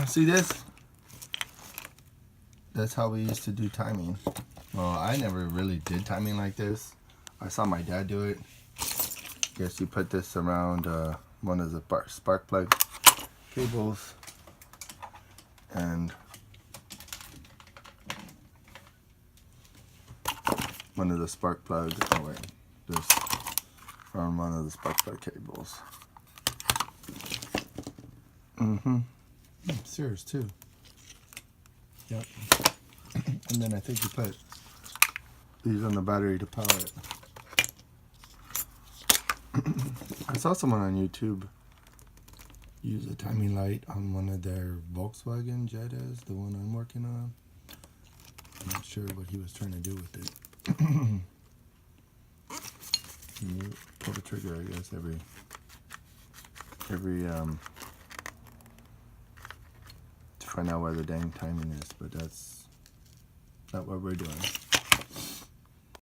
See this? That's how we used to do timing. Well, I never really did timing like this. I saw my dad do it. Guess you put this around one of the spark plug cables and one of the spark plug, oh wait, this from one of the spark plug cables. Sears too. Yep. And then I think you put these on the battery to power it. I saw someone on YouTube use a timing light on one of their Volkswagen Jettas, the one I'm working on. I'm not sure what he was trying to do with it. You pull the trigger, I guess, every to find out where the dang timing is, but that's not what we're doing.